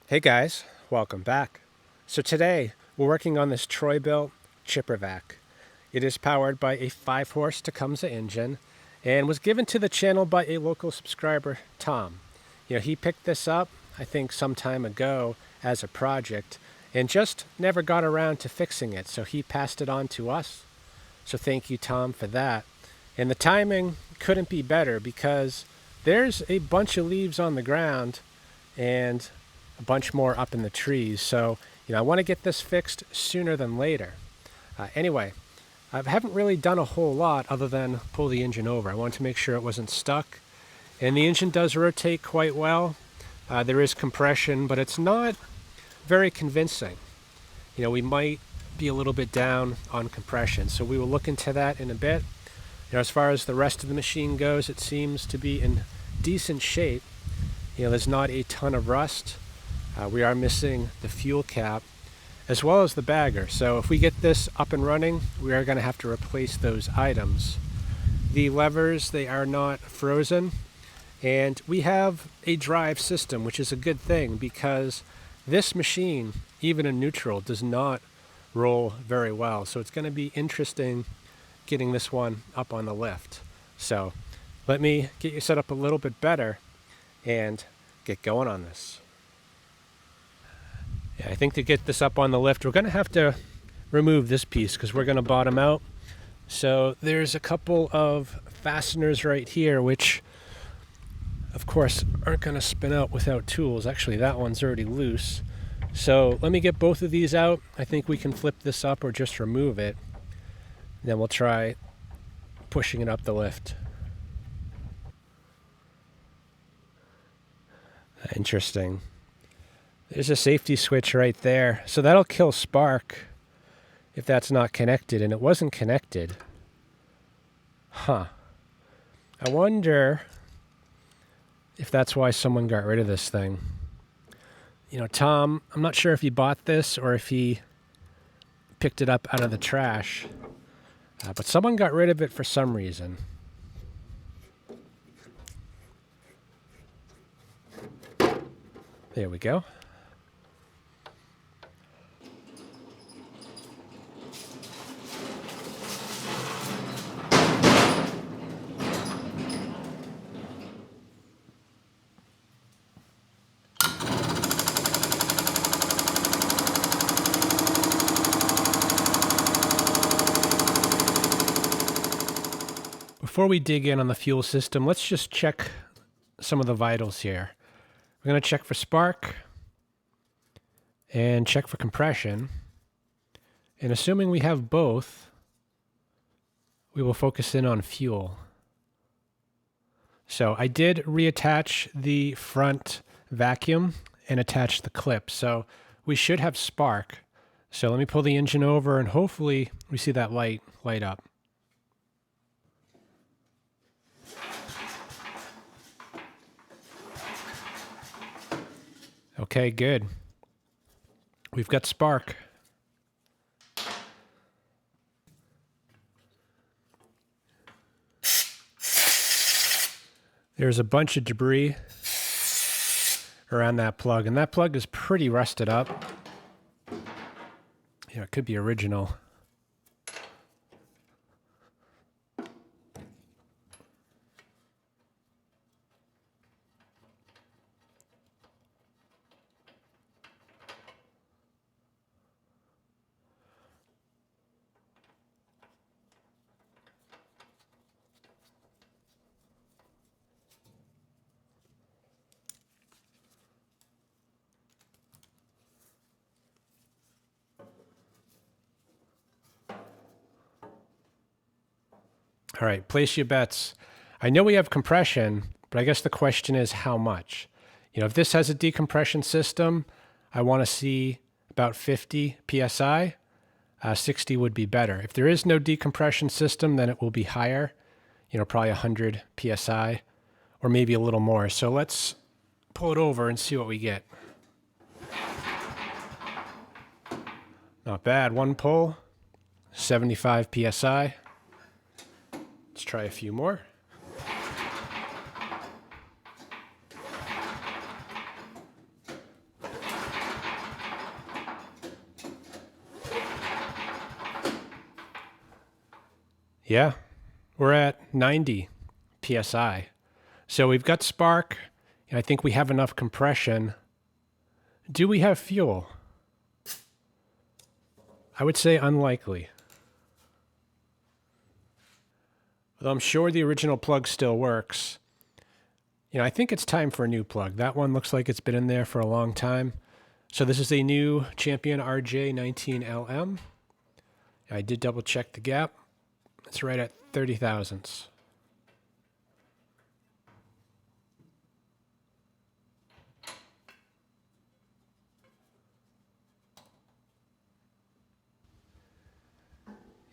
Hey guys, welcome back. So today we're working on this Troy-Bilt Chipper vac. It is powered by a 5-horse Tecumseh engine and was given to the channel by a local subscriber, Tom. He picked this up, I think some time ago as a project and just never got around to fixing it, so he passed it on to us. So thank you, Tom, for that. And the timing couldn't be better because there's a bunch of leaves on the ground and a bunch more up in the trees. So, I want to get this fixed sooner than later. Anyway, I haven't really done a whole lot other than pull the engine over. I wanted to make sure it wasn't stuck. And the engine does rotate quite well. There is compression, but it's not very convincing. We might be a little bit down on compression. So we will look into that in a bit. As far as the rest of the machine goes, it seems to be in decent shape. There's not a ton of rust. We are missing the fuel cap as well as the bagger. So if we get this up and running, we are going to have to replace those items. The levers, they are not frozen. And we have a drive system, which is a good thing because this machine, even in neutral, does not roll very well. So it's going to be interesting getting this one up on the lift. So let me get you set up a little bit better and get going on this. Yeah, I think to get this up on the lift, we're going to have to remove this piece because we're going to bottom out. So there's a couple of fasteners right here, which of course aren't going to spin out without tools. Actually, that one's already loose. So let me get both of these out. I think we can flip this up or just remove it. Then we'll try pushing it up the lift. Interesting. There's a safety switch right there. So that'll kill spark if that's not connected, and it wasn't connected. Huh. I wonder if that's why someone got rid of this thing. Tom, I'm not sure if he bought this or if he picked it up out of the trash, but someone got rid of it for some reason. There we go. Before we dig in on the fuel system, let's just check some of the vitals here. We're going to check for spark and check for compression. And assuming we have both, we will focus in on fuel. So I did reattach the front vacuum and attach the clip. So we should have spark. So let me pull the engine over and hopefully we see that light up. Okay, good. We've got spark. There's a bunch of debris around that plug, and that plug is pretty rusted up. It could be original. All right, place your bets. I know we have compression, but I guess the question is how much? If this has a decompression system, I want to see about 50 PSI. 60 would be better. If there is no decompression system, then it will be higher, probably 100 PSI or maybe a little more. So let's pull it over and see what we get. Not bad. One pull, 75 PSI. Let's try a few more. Yeah, we're at 90 psi. So we've got spark, and I think we have enough compression. Do we have fuel? I would say unlikely. Although I'm sure the original plug still works. I think it's time for a new plug. That one looks like it's been in there for a long time. So this is a new Champion RJ19LM. I did double check the gap. It's right at 30 thousandths.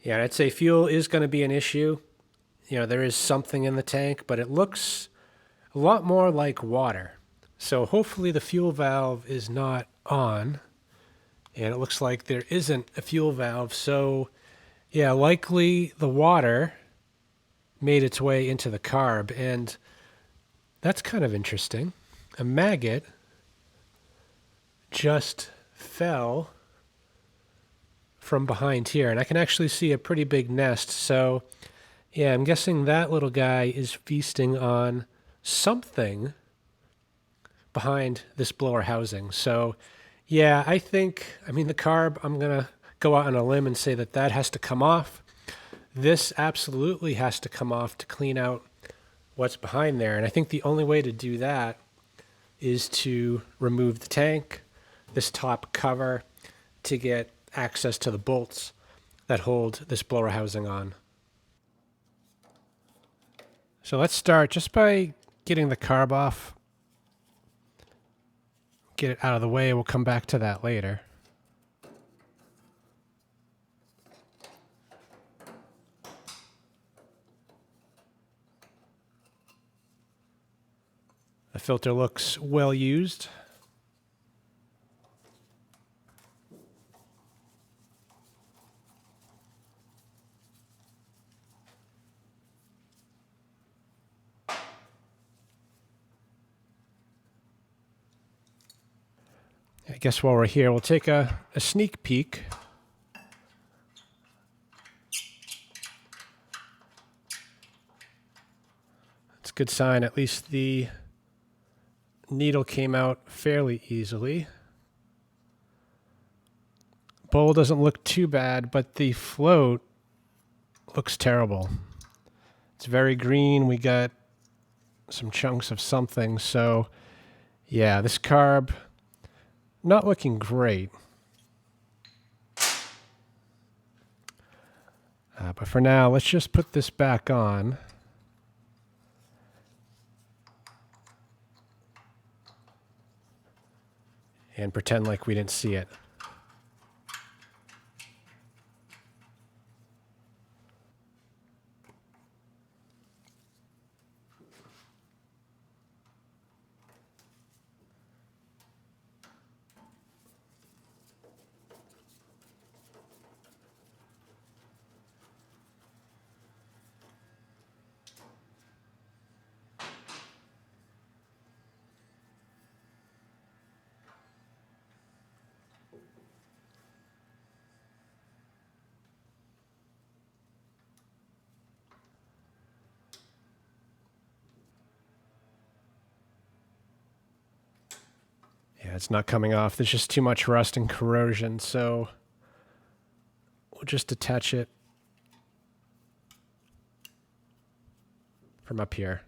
Yeah, I'd say fuel is going to be an issue. There is something in the tank, but it looks a lot more like water. So hopefully the fuel valve is not on. And it looks like there isn't a fuel valve. So yeah, likely the water made its way into the carb. And that's kind of interesting. A maggot just fell from behind here. And I can actually see a pretty big nest. So yeah, I'm guessing that little guy is feasting on something behind this blower housing. So yeah, I mean, the carb, I'm going to go out on a limb and say that that has to come off. This absolutely has to come off to clean out what's behind there. And I think the only way to do that is to remove the tank, this top cover, to get access to the bolts that hold this blower housing on. So let's start just by getting the carb off. Get it out of the way. We'll come back to that later. The filter looks well used. I guess while we're here, we'll take a sneak peek. It's a good sign. At least the needle came out fairly easily. Bowl doesn't look too bad, but the float looks terrible. It's very green. We got some chunks of something. So yeah, this carb not looking great. But for now, let's just put this back on. And pretend like we didn't see it. Yeah, it's not coming off. There's just too much rust and corrosion, so we'll just detach it from up here.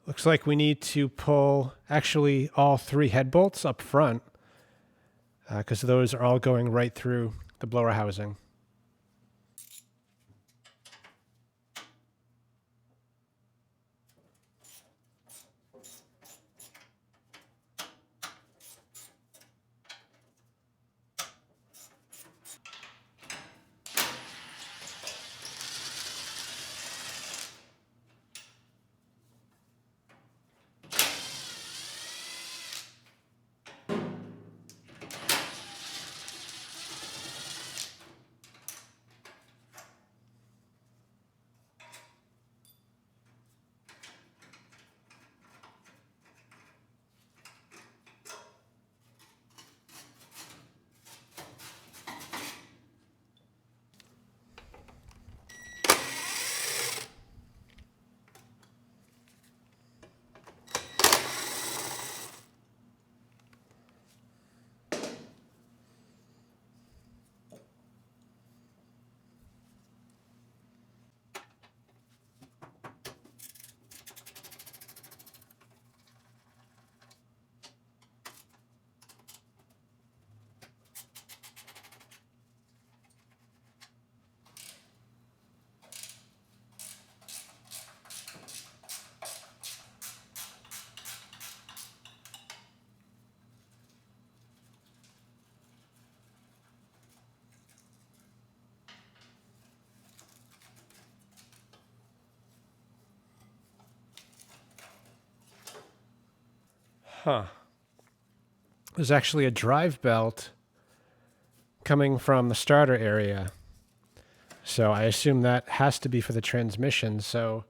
Looks like we need to pull actually all 3 head bolts up front because those are all going right through the blower housing. Huh. There's actually a drive belt coming from the starter area. So I assume that has to be for the transmission. So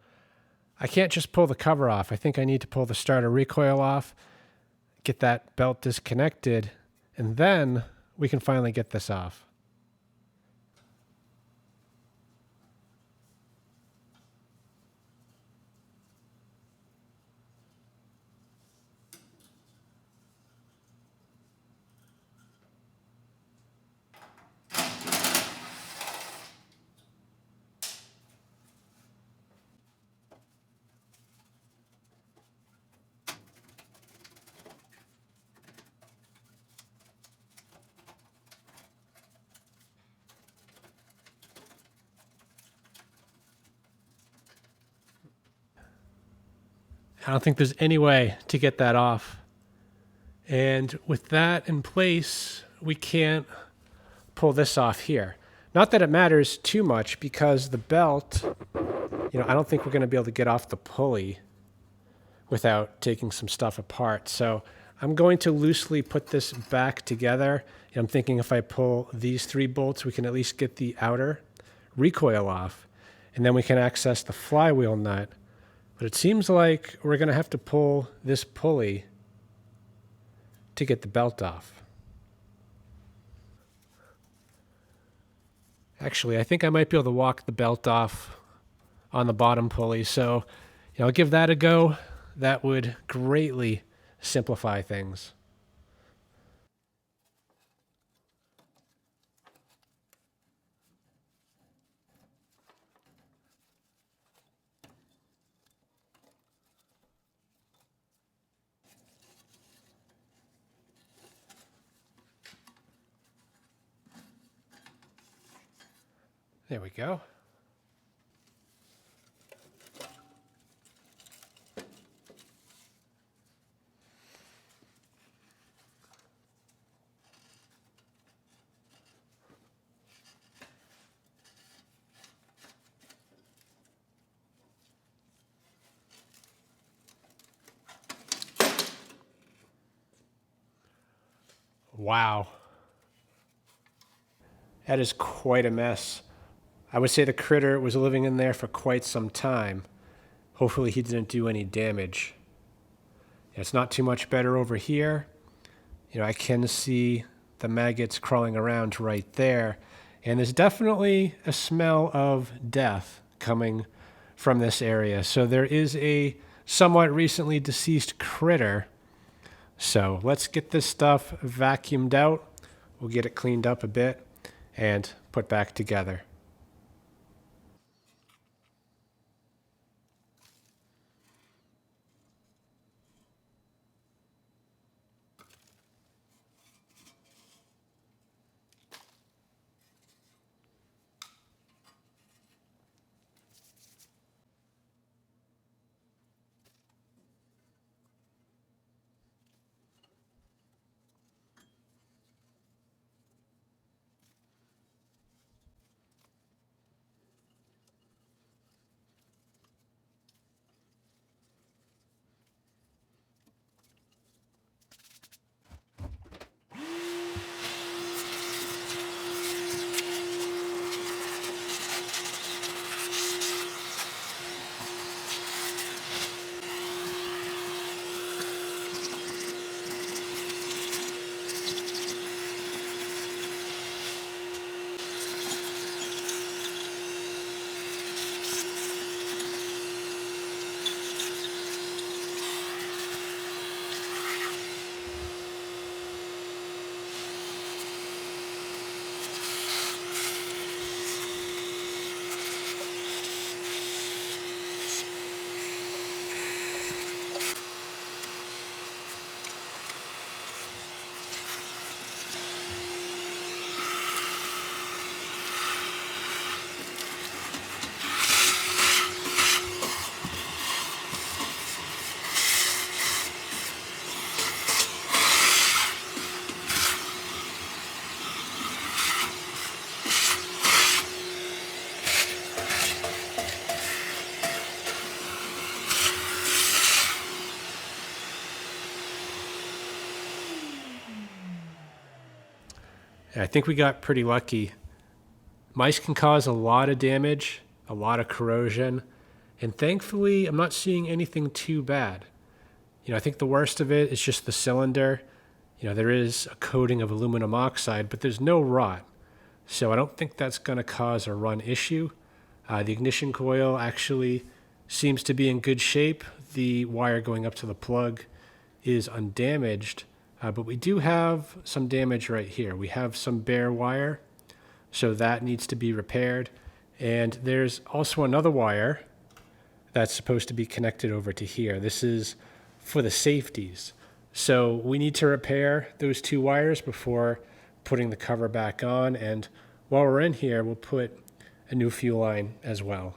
I can't just pull the cover off. I think I need to pull the starter recoil off, get that belt disconnected, and then we can finally get this off. I don't think there's any way to get that off. And with that in place, we can't pull this off here. Not that it matters too much because the belt, I don't think we're going to be able to get off the pulley without taking some stuff apart. So I'm going to loosely put this back together. I'm thinking if I pull these 3 bolts, we can at least get the outer recoil off, and then we can access the flywheel nut. But it seems like we're going to have to pull this pulley to get the belt off. Actually, I think I might be able to walk the belt off on the bottom pulley. So, I'll give that a go. That would greatly simplify things. There we go. Wow. That is quite a mess. I would say the critter was living in there for quite some time. Hopefully he didn't do any damage. It's not too much better over here. I can see the maggots crawling around right there. And there's definitely a smell of death coming from this area. So there is a somewhat recently deceased critter. So let's get this stuff vacuumed out. We'll get it cleaned up a bit and put back together. I think we got pretty lucky. Mice can cause a lot of damage, a lot of corrosion, and thankfully I'm not seeing anything too bad. I think the worst of it is just the cylinder. There is a coating of aluminum oxide, but there's no rot. So I don't think that's going to cause a run issue. The ignition coil actually seems to be in good shape. The wire going up to the plug is undamaged, but we do have some damage right here. We have some bare wire, so that needs to be repaired. And there's also another wire that's supposed to be connected over to here. This is for the safeties. So we need to repair those two wires before putting the cover back on. And while we're in here, we'll put a new fuel line as well.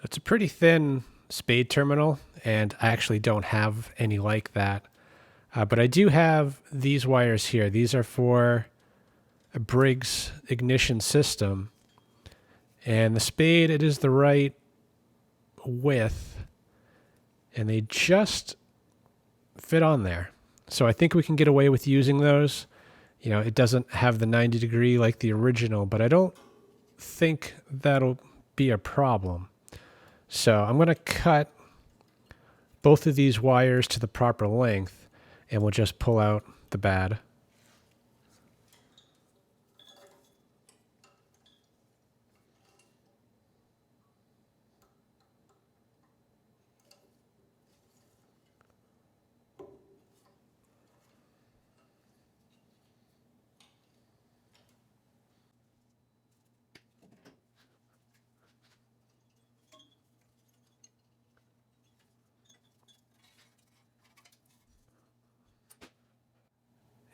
It's a pretty thin spade terminal, and I actually don't have any like that. But I do have these wires here. These are for a Briggs ignition system. And the spade, it is the right width, and they just fit on there. So I think we can get away with using those. It doesn't have the 90 degree like the original, but I don't think that'll be a problem. So I'm going to cut both of these wires to the proper length, and we'll just pull out the bad.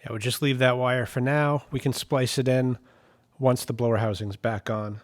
Yeah, we'll just leave that wire for now. We can splice it in once the blower housing's back on.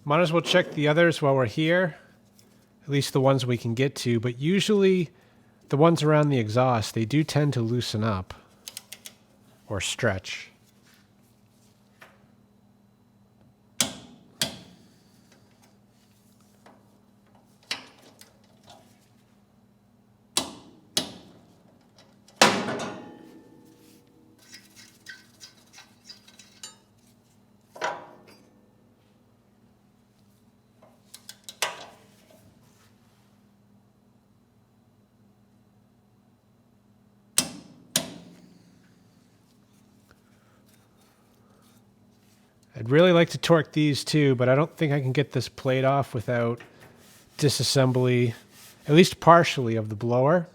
Might as well check the others while we're here, at least the ones we can get to, but usually the ones around the exhaust, they do tend to loosen up or stretch. I'd really like to torque these too, but I don't think I can get this plate off without disassembly, at least partially, of the blower.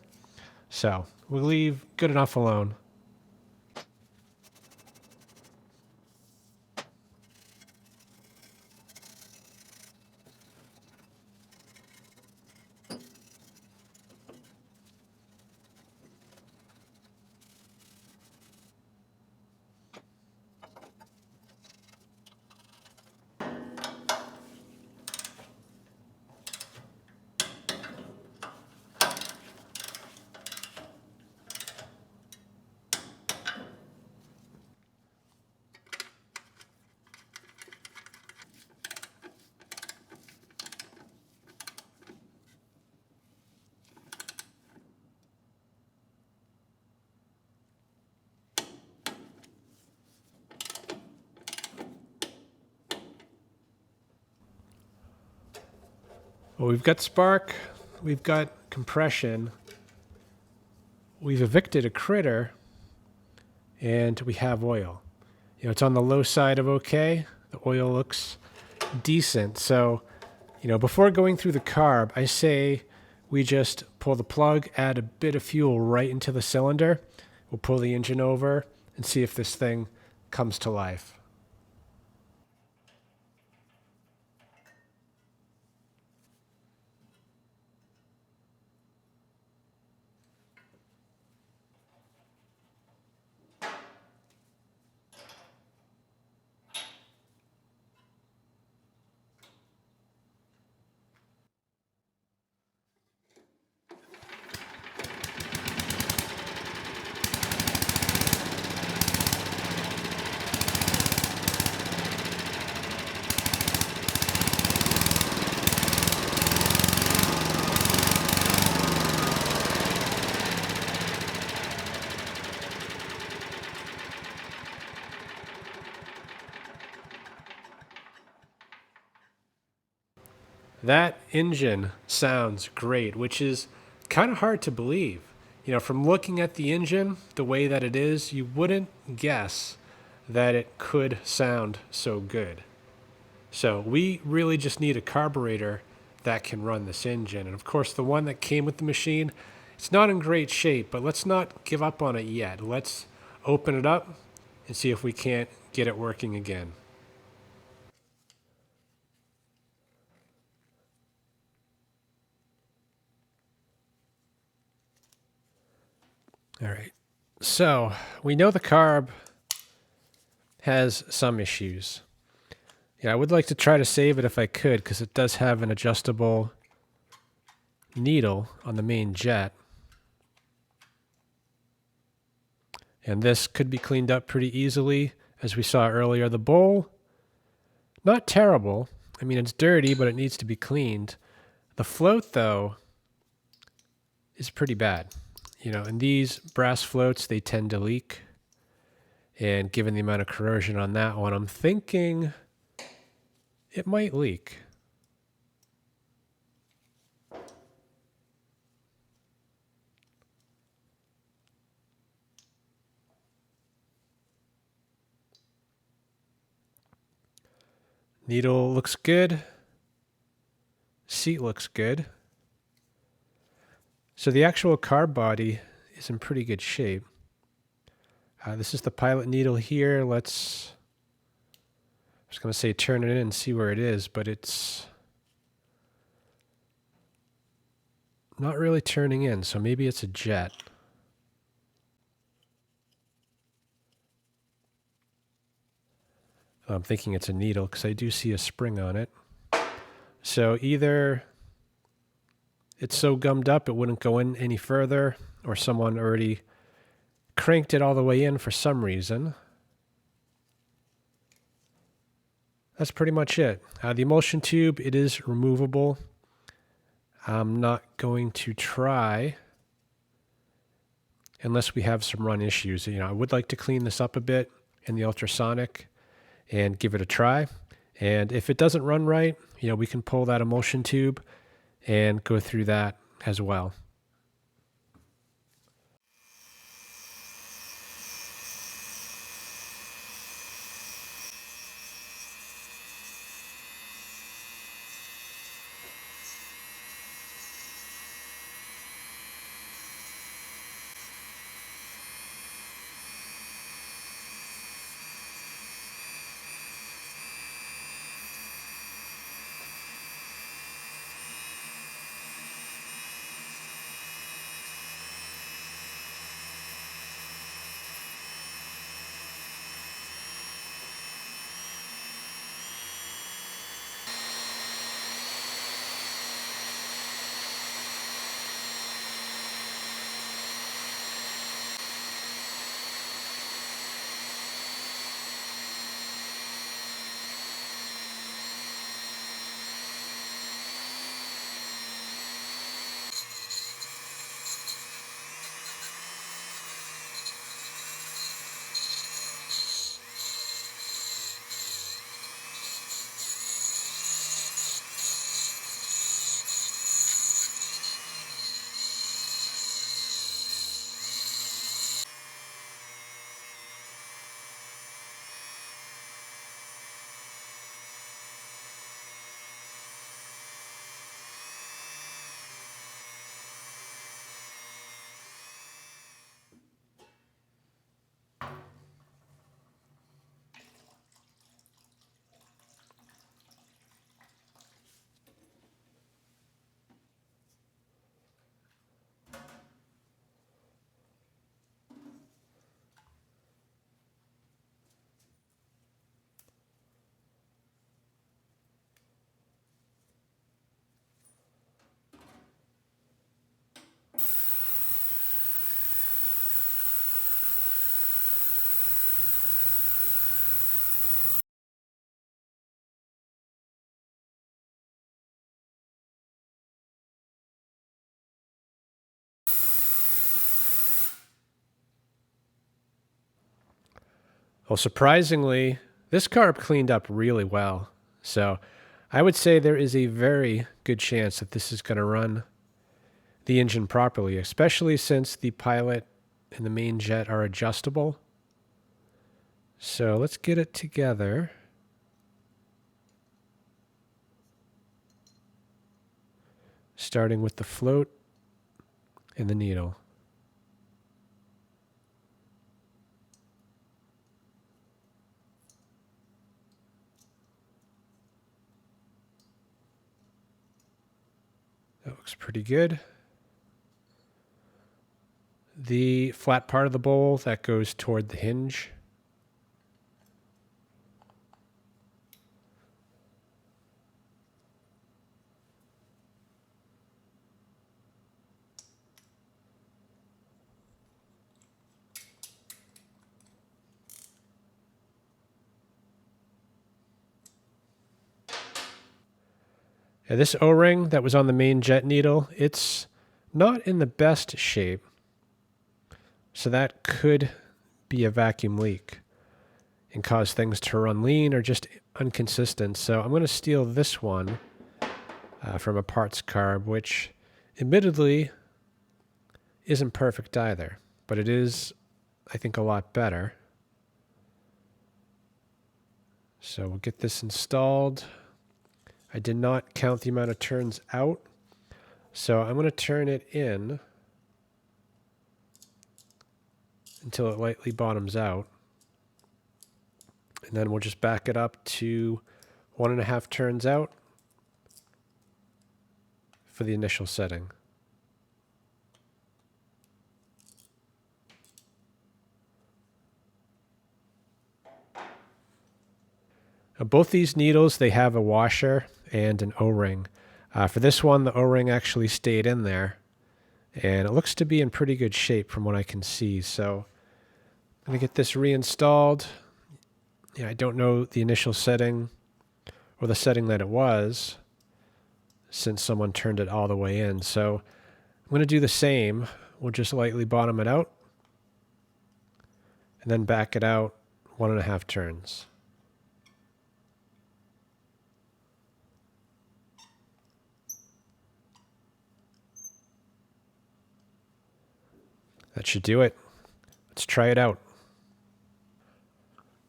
So we'll leave good enough alone. Well, we've got spark, we've got compression, we've evicted a critter, and we have oil. You know, it's on the low side of okay. The oil looks decent. So, you know, before going through the carb, I say we just pull the plug, add a bit of fuel right into the cylinder. We'll pull the engine over and see if this thing comes to life. That engine sounds great, which is kind of hard to believe. You know, from looking at the engine the way that it is, you wouldn't guess that it could sound so good. So we really just need a carburetor that can run this engine. And of course, the one that came with the machine, it's not in great shape, but let's not give up on it yet. Let's open it up and see if we can't get it working again. All right. So we know the carb has some issues. Yeah, I would like to try to save it if I could, because it does have an adjustable needle on the main jet. And this could be cleaned up pretty easily. As we saw earlier, the bowl, not terrible. I mean, it's dirty, but it needs to be cleaned. The float, though, is pretty bad. You know, and these brass floats, they tend to leak. And given the amount of corrosion on that one, I'm thinking it might leak. Needle looks good. Seat looks good. So the actual carb body is in pretty good shape. This is the pilot needle here. I was going to say turn it in and see where it is, but it's not really turning in, so maybe it's a jet. I'm thinking it's a needle because I do see a spring on it. So either it's so gummed up it wouldn't go in any further, or someone already cranked it all the way in for some reason. That's pretty much it. The emulsion tube, it is removable. I'm not going to try unless we have some run issues. You know, I would like to clean this up a bit in the ultrasonic and give it a try. And if it doesn't run right, you know, we can pull that emulsion tube and go through that as well. Well, surprisingly, this carb cleaned up really well. So I would say there is a very good chance that this is going to run the engine properly, especially since the pilot and the main jet are adjustable. So let's get it together. Starting with the float and the needle. That looks pretty good. The flat part of the bowl, that goes toward the hinge. Yeah, this O-ring that was on the main jet needle, it's not in the best shape. So that could be a vacuum leak and cause things to run lean or just inconsistent. So I'm going to steal this one from a parts carb, which admittedly isn't perfect either, but it is, I think, a lot better. So we'll get this installed. I did not count the amount of turns out, so I'm going to turn it in until it lightly bottoms out. And then we'll just back it up to 1.5 turns out for the initial setting. Now, both these needles, they have a washer and an O-ring. For this one, the O-ring actually stayed in there, and it looks to be in pretty good shape from what I can see. So I'm going to get this reinstalled. Yeah, I don't know the initial setting or the setting that it was since someone turned it all the way in. So I'm going to do the same. We'll just lightly bottom it out and then back it out 1.5 turns. That should do it. Let's try it out.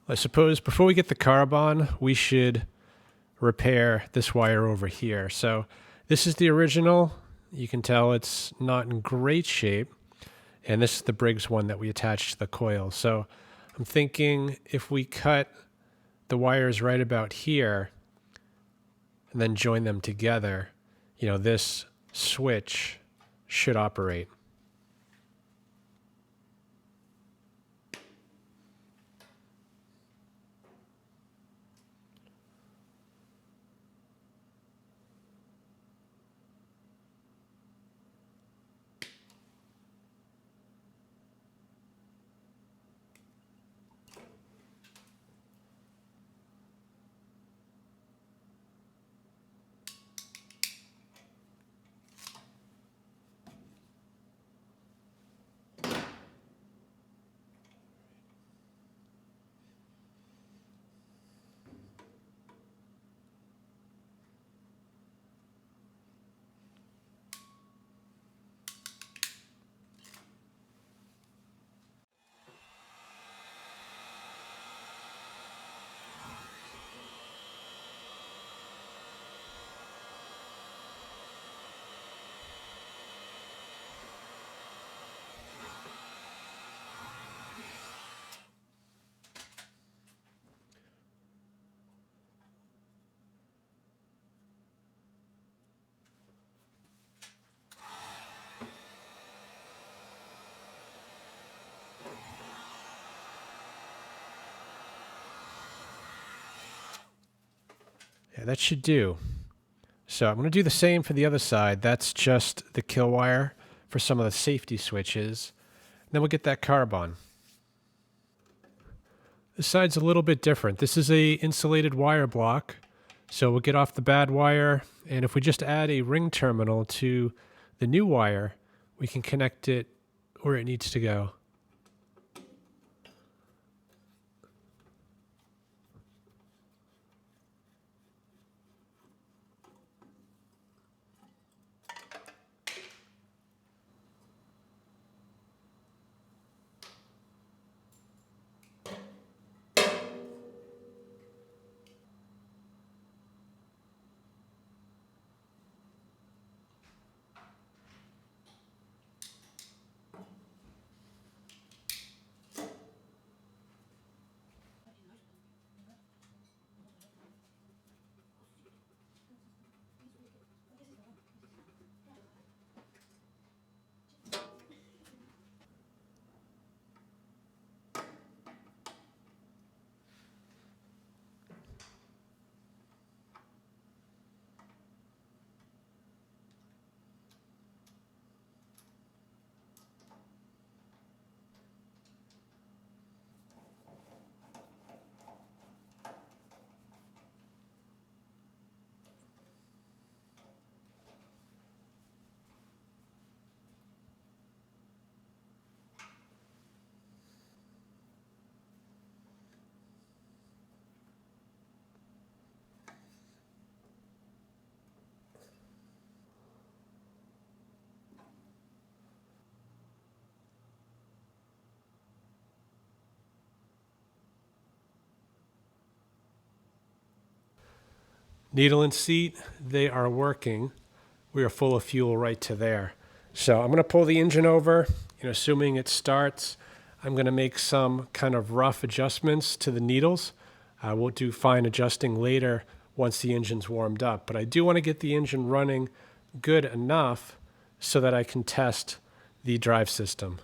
I suppose before we get the carb on, we should repair this wire over here. So this is the original. You can tell it's not in great shape. And this is the Briggs one that we attached to the coil. So I'm thinking if we cut the wires right about here and then join them together, this switch should operate. Yeah, that should do. So I'm going to do the same for the other side. That's just the kill wire for some of the safety switches. Then we'll get that carb on. This side's a little bit different. This is a insulated wire block. So we'll get off the bad wire, and if we just add a ring terminal to the new wire, we can connect it where it needs to go. Needle and seat, they are working. We are full of fuel right to there. So I'm going to pull the engine over, assuming it starts. I'm going to make some kind of rough adjustments to the needles. We'll do fine adjusting later once the engine's warmed up. But I do want to get the engine running good enough so that I can test the drive system.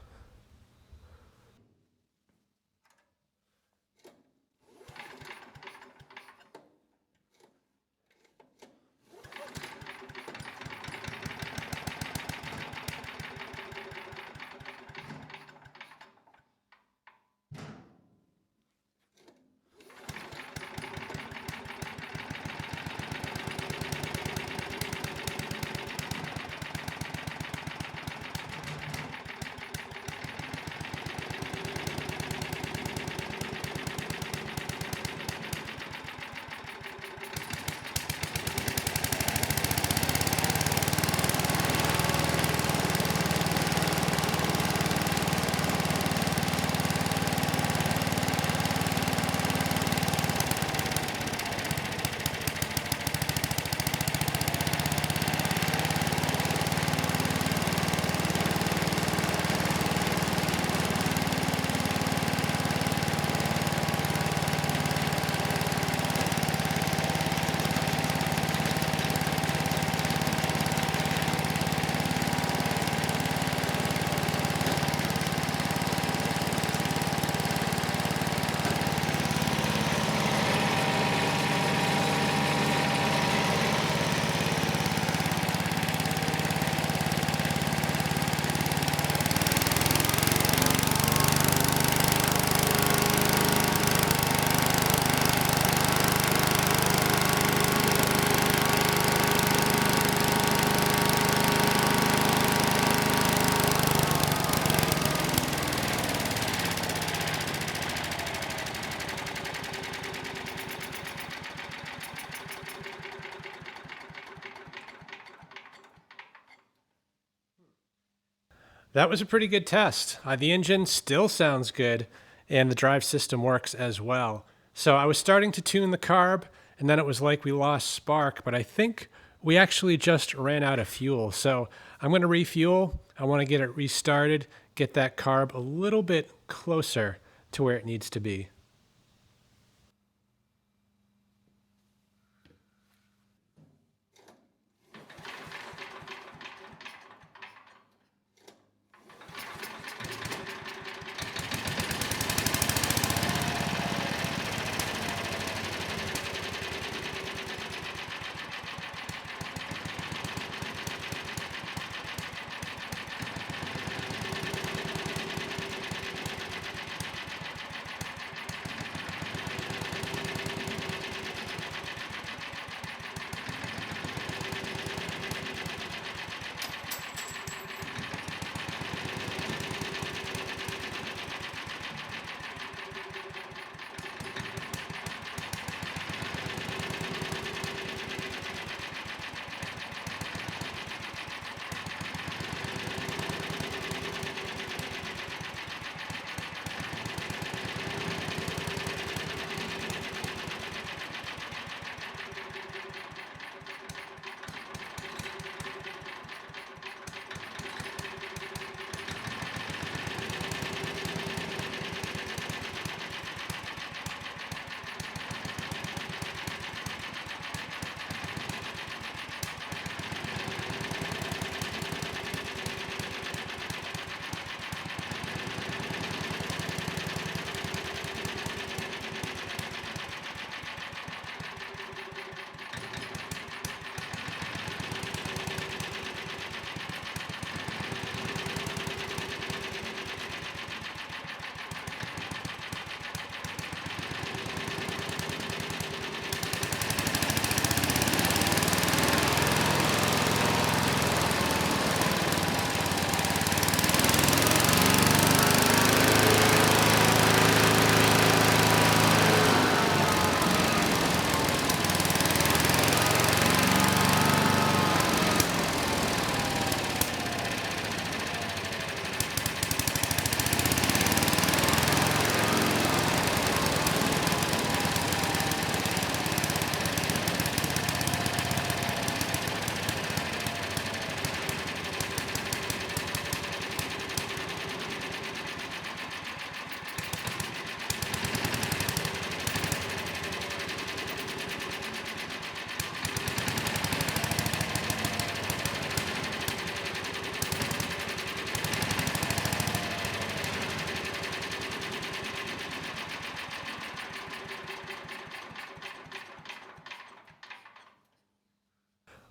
That was a pretty good test. The engine still sounds good, and the drive system works as well. So I was starting to tune the carb, and then it was like we lost spark, but I think we actually just ran out of fuel. So I'm going to refuel. I want to get it restarted, get that carb a little bit closer to where it needs to be.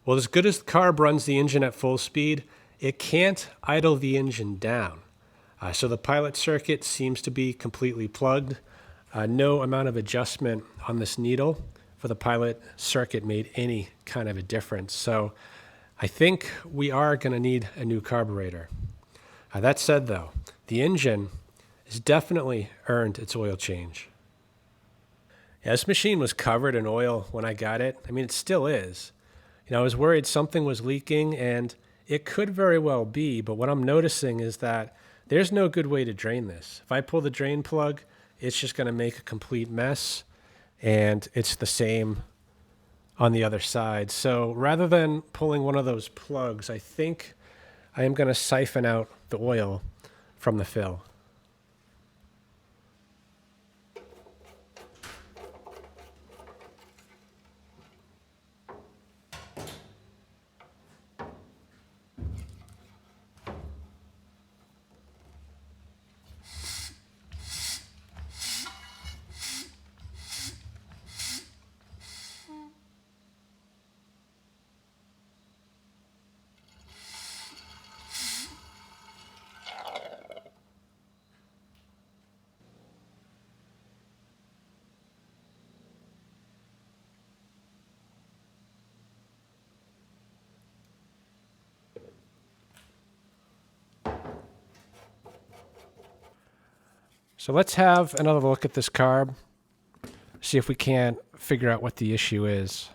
Well, as good as the carb runs the engine at full speed, it can't idle the engine down. So the pilot circuit seems to be completely plugged. No amount of adjustment on this needle for the pilot circuit made any kind of a difference. So I think we are going to need a new carburetor. That said, though, the engine has definitely earned its oil change. Yeah, this machine was covered in oil when I got it. I mean, it still is. I was worried something was leaking, and it could very well be, but what I'm noticing is that there's no good way to drain this. If I pull the drain plug, it's just going to make a complete mess, and it's the same on the other side. So rather than pulling one of those plugs, I think I am going to siphon out the oil from the fill. So let's have another look at this carb, see if we can't figure out what the issue is.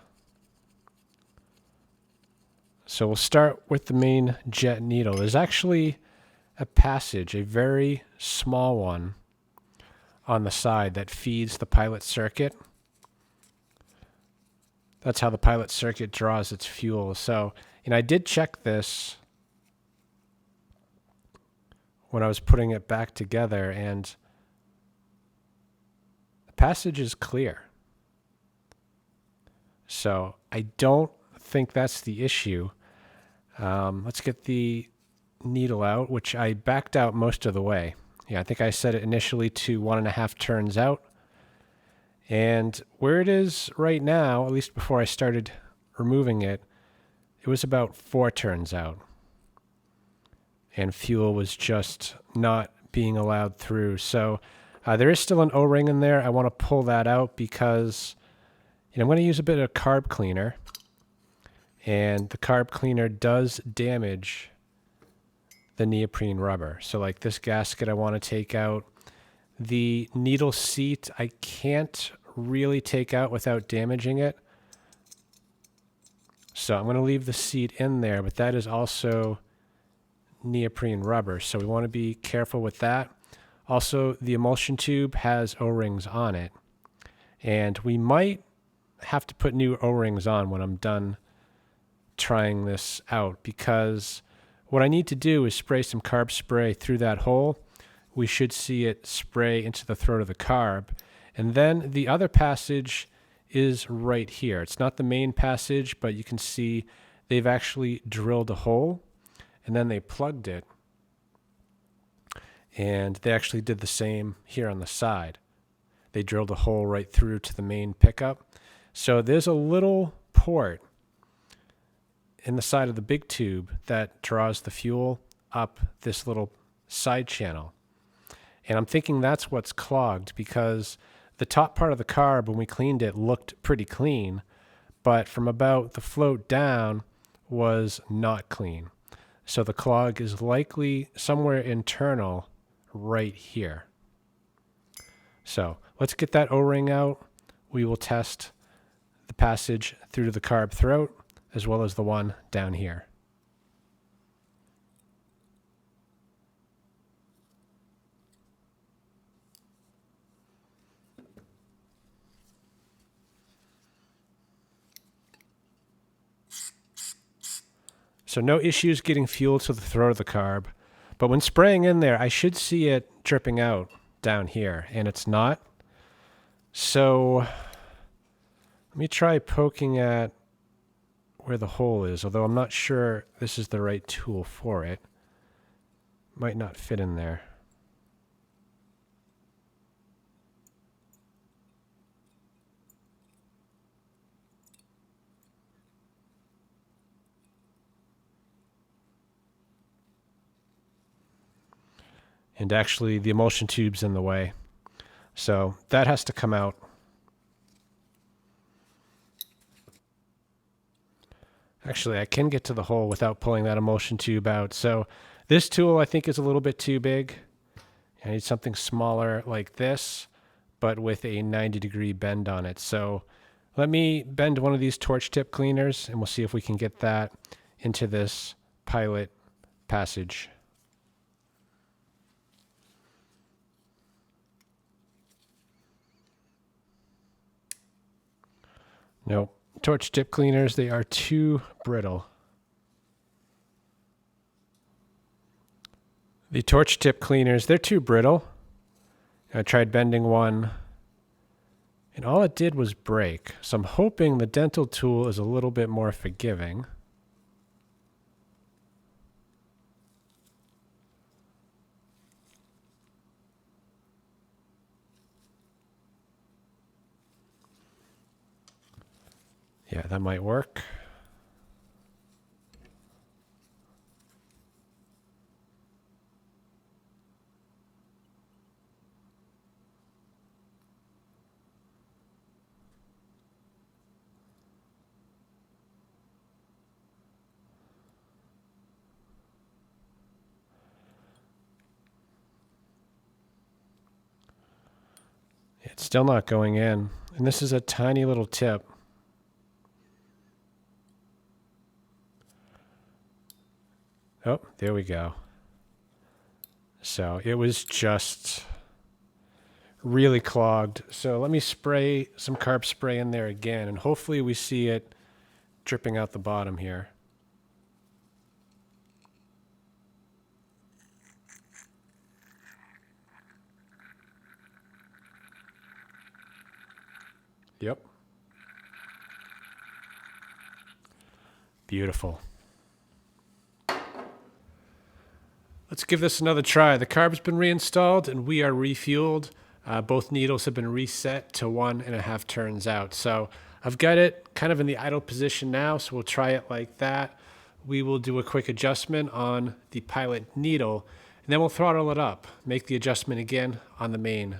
So we'll start with the main jet needle. There's actually a passage, a very small one, on the side that feeds the pilot circuit. That's how the pilot circuit draws its fuel. So, I did check this when I was putting it back together, and the passage is clear. So I don't think that's the issue. Let's get the needle out, which I backed out most of the way. Yeah, I think I set it initially to 1.5 turns out. And where it is right now, at least before I started removing it, it was about 4 turns out. And fuel was just not being allowed through. So there is still an O-ring in there. I want to pull that out because I'm going to use a bit of carb cleaner. And the carb cleaner does damage the neoprene rubber. So like this gasket I want to take out. The needle seat I can't really take out without damaging it. So I'm going to leave the seat in there, but that is also neoprene rubber. So we want to be careful with that. Also, the emulsion tube has O-rings on it. And we might have to put new O-rings on when I'm done trying this out, because what I need to do is spray some carb spray through that hole. We should see it spray into the throat of the carb. And then the other passage is right here. It's not the main passage, but you can see they've actually drilled a hole and then they plugged it. And they actually did the same here on the side. They drilled a hole right through to the main pickup. So there's a little port in the side of the big tube that draws the fuel up this little side channel. And I'm thinking that's what's clogged, because the top part of the carb, when we cleaned it, looked pretty clean, but from about the float down was not clean. So the clog is likely somewhere internal right here. So let's get that O-ring out. We will test the passage through to the carb throat, as well as the one down here. So no issues getting fuel to the throat of the carb, but when spraying in there, I should see it dripping out down here, and it's not. So let me try poking at where the hole is, although I'm not sure this is the right tool for it. Might not fit in there. And actually the emulsion tube's in the way. So that has to come out. Actually, I can get to the hole without pulling that emulsion tube out. So this tool I think is a little bit too big. I need something smaller like this, but with a 90-degree bend on it. So let me bend one of these torch tip cleaners and we'll see if we can get that into this pilot passage. Nope. Torch tip cleaners, they are too brittle. The torch tip cleaners, they're too brittle. I tried bending one, and all it did was break. So I'm hoping the dental tool is a little bit more forgiving. Yeah, that might work. It's still not going in. And this is a tiny little tip. Oh, there we go. So it was just really clogged. So let me spray some carb spray in there again, and hopefully we see it dripping out the bottom here. Yep. Beautiful. Let's give this another try. The carb's been reinstalled and we are refueled. Both needles have been reset to 1.5 turns out. So I've got it kind of in the idle position now, so we'll try it like that. We will do a quick adjustment on the pilot needle, and then we'll throttle it up, make the adjustment again on the main.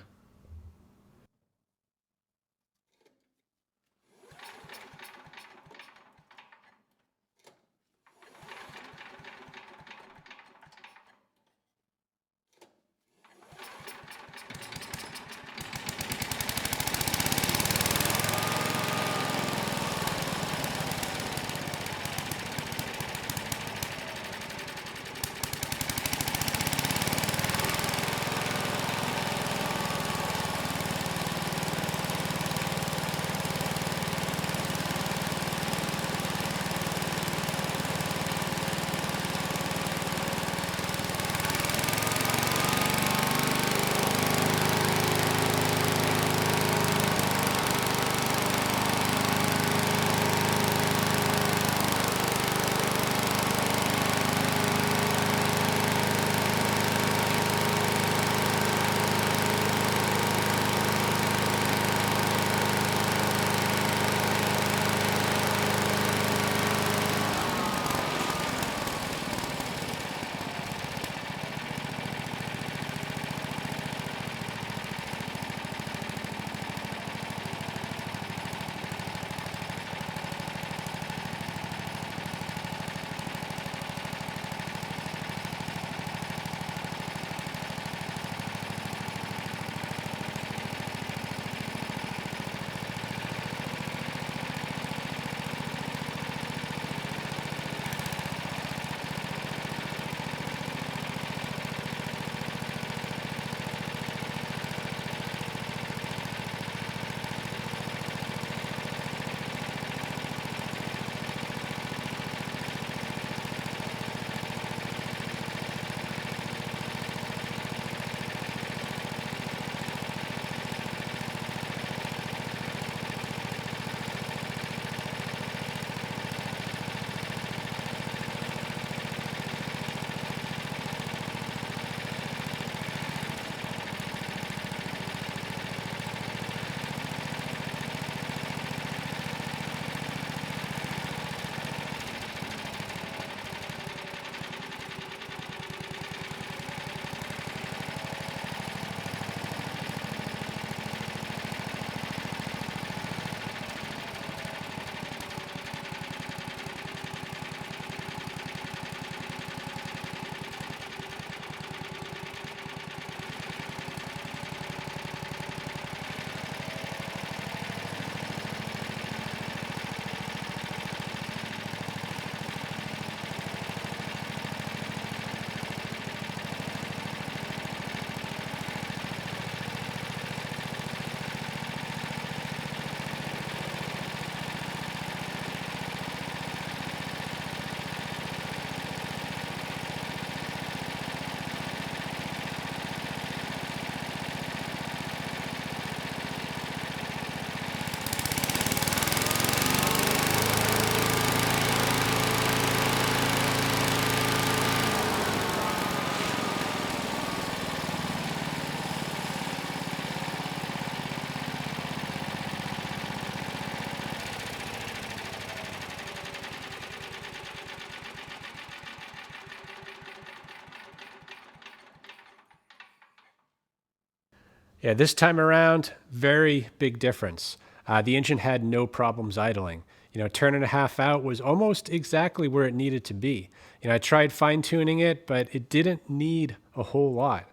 Yeah, this time around, very big difference. The engine had no problems idling. Turn and a half out was almost exactly where it needed to be. I tried fine tuning it, but it didn't need a whole lot.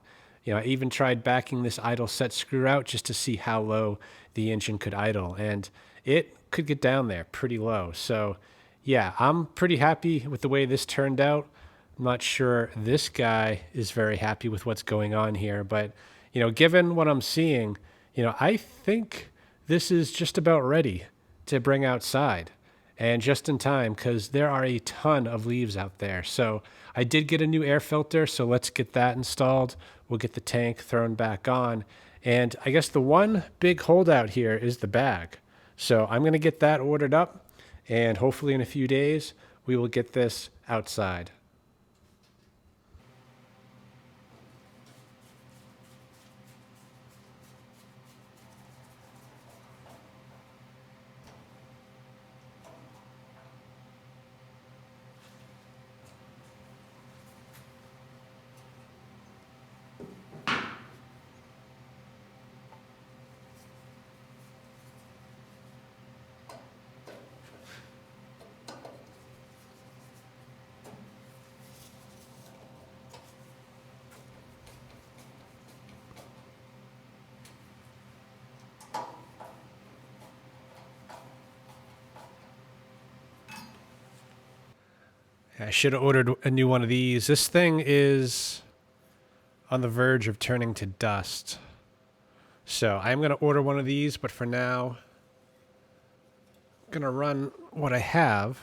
I even tried backing this idle set screw out just to see how low the engine could idle, and it could get down there pretty low. So yeah, I'm pretty happy with the way this turned out. I'm not sure this guy is very happy with what's going on here, but given what I'm seeing, I think this is just about ready to bring outside and just in time because there are a ton of leaves out there. So I did get a new air filter, so let's get that installed. We'll get the tank thrown back on. And I guess the one big holdout here is the bag. So I'm going to get that ordered up, and hopefully in a few days, we will get this outside. I should have ordered a new one of these. This thing is on the verge of turning to dust. So I'm going to order one of these, but for now, I'm going to run what I have.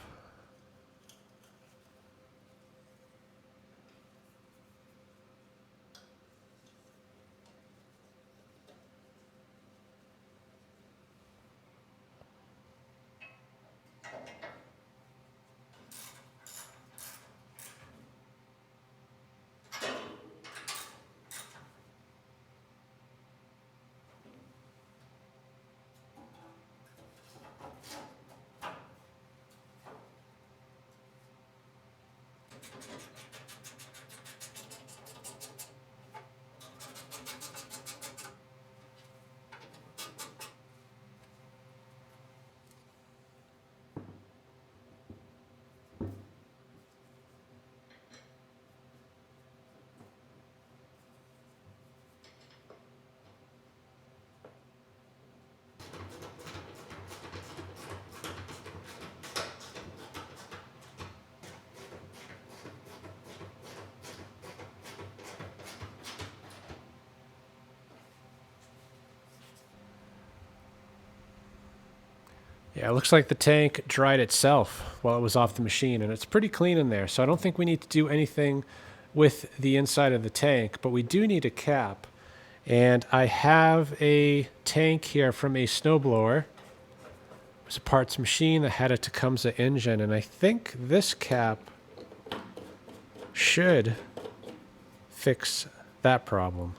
Yeah, it looks like the tank dried itself while it was off the machine, and it's pretty clean in there. So I don't think we need to do anything with the inside of the tank, but we do need a cap. And I have a tank here from a snowblower. It was a parts machine that had a Tecumseh engine, and I think this cap should fix that problem.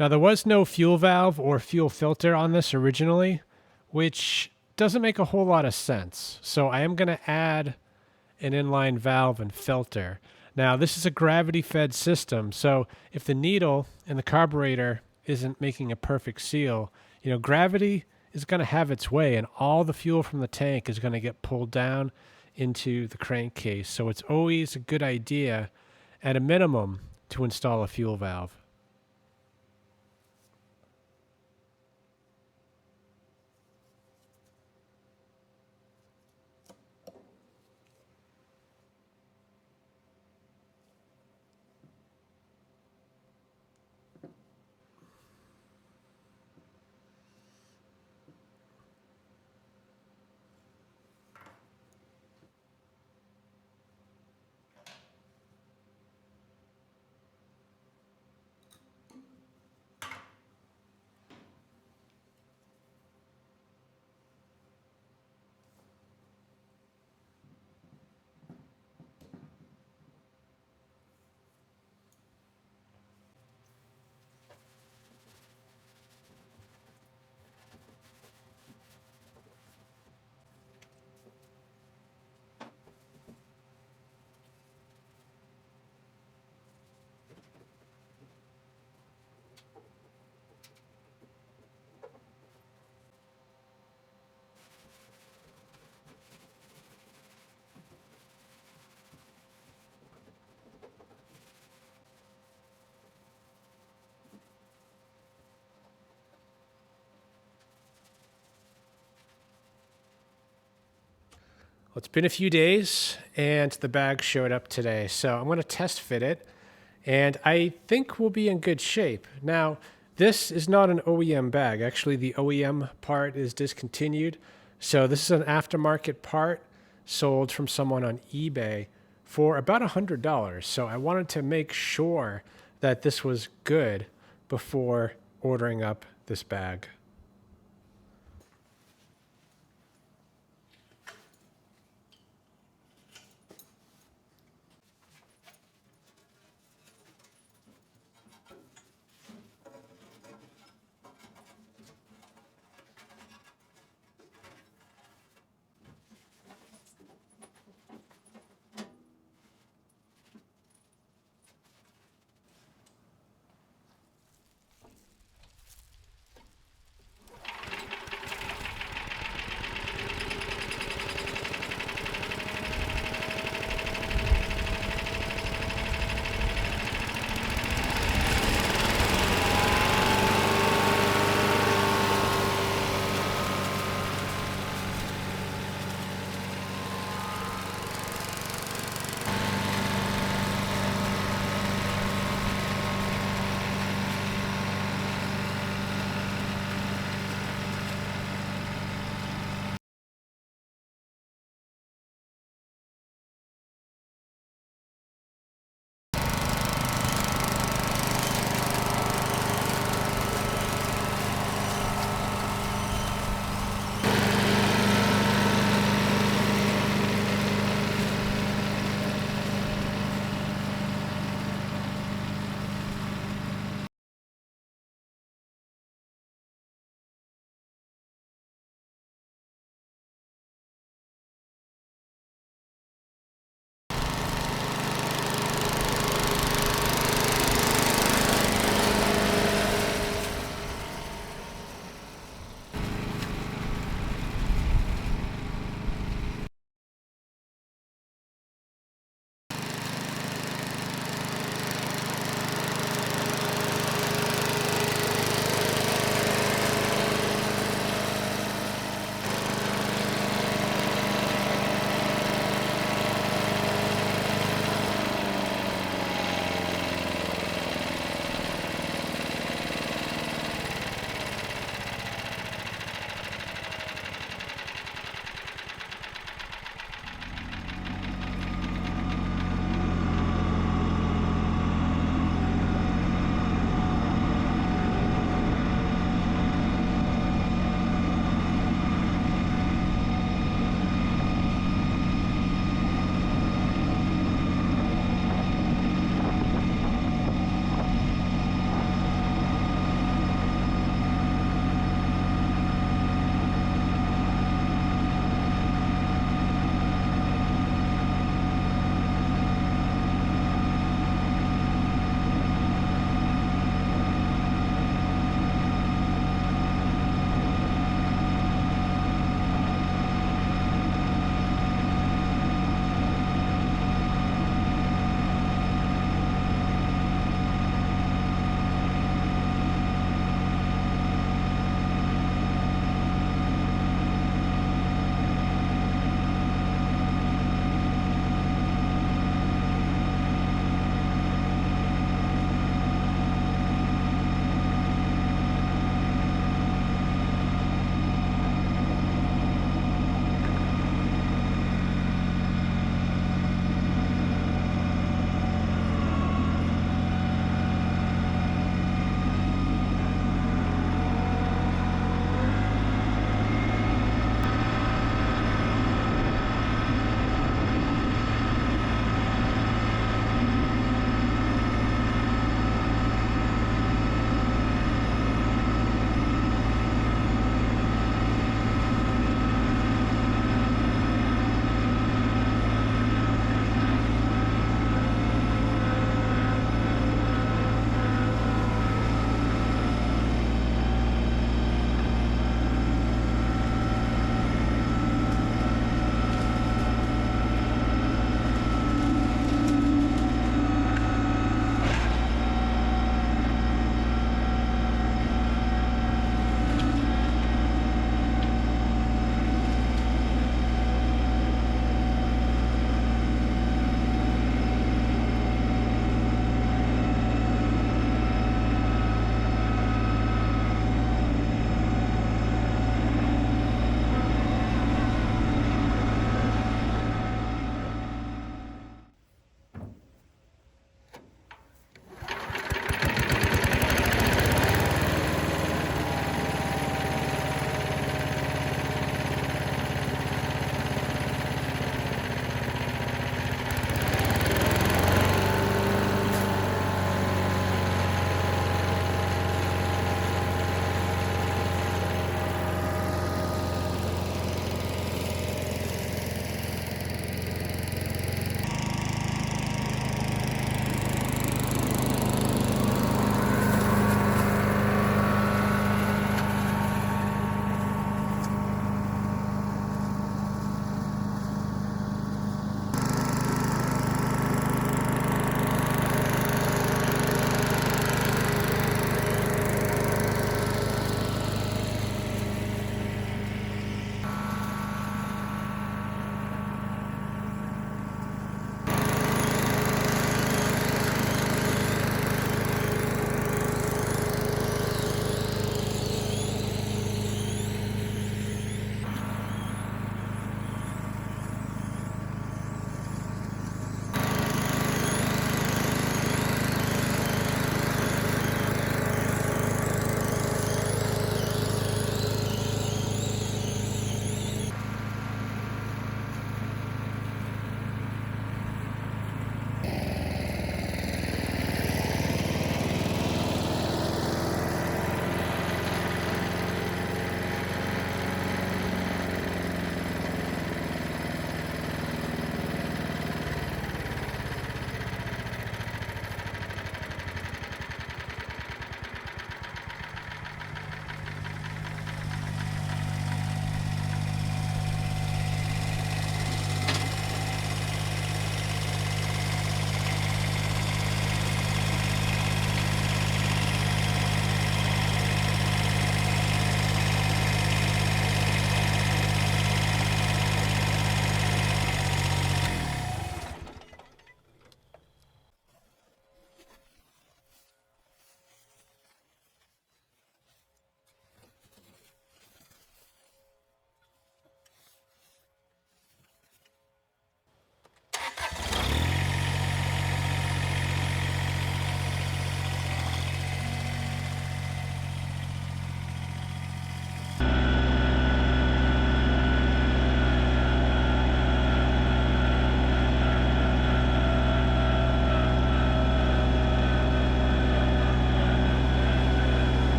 Now, there was no fuel valve or fuel filter on this originally, which doesn't make a whole lot of sense. So I am going to add an inline valve and filter. Now, this is a gravity-fed system, so if the needle in the carburetor isn't making a perfect seal, gravity is going to have its way, and all the fuel from the tank is going to get pulled down into the crankcase. So it's always a good idea, at a minimum, to install a fuel valve. Well, it's been a few days and the bag showed up today, so I'm going to test fit it and I think we'll be in good shape. Now, this is not an OEM bag. Actually, the OEM part is discontinued. So this is an aftermarket part sold from someone on eBay for about $100. So I wanted to make sure that this was good before ordering up this bag.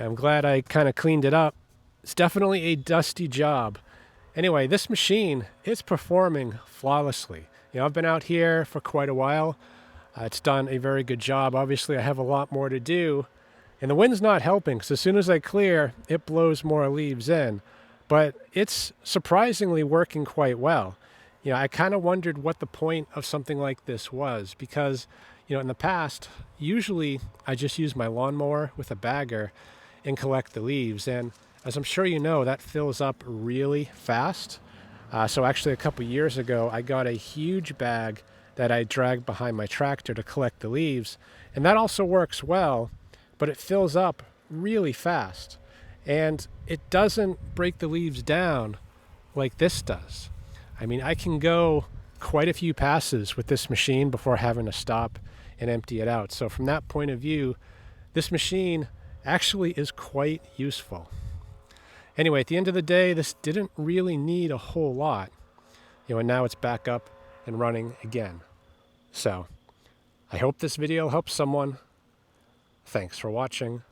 Yeah, I'm glad I kind of cleaned it up. It's definitely a dusty job. Anyway, this machine is performing flawlessly. I've been out here for quite a while. It's done a very good job. Obviously, I have a lot more to do. And the wind's not helping, because as soon as I clear, it blows more leaves in. But it's surprisingly working quite well. I kind of wondered what the point of something like this was, because, in the past, usually I just use my lawnmower with a bagger and collect the leaves. And as I'm sure you know, that fills up really fast. So actually a couple years ago, I got a huge bag that I dragged behind my tractor to collect the leaves. And that also works well, but it fills up really fast. And it doesn't break the leaves down like this does. I mean, I can go quite a few passes with this machine before having to stop and empty it out. So from that point of view, this machine actually is quite useful. Anyway, at the end of the day, this didn't really need a whole lot. And now it's back up and running again. So I hope this video helps someone. Thanks for watching.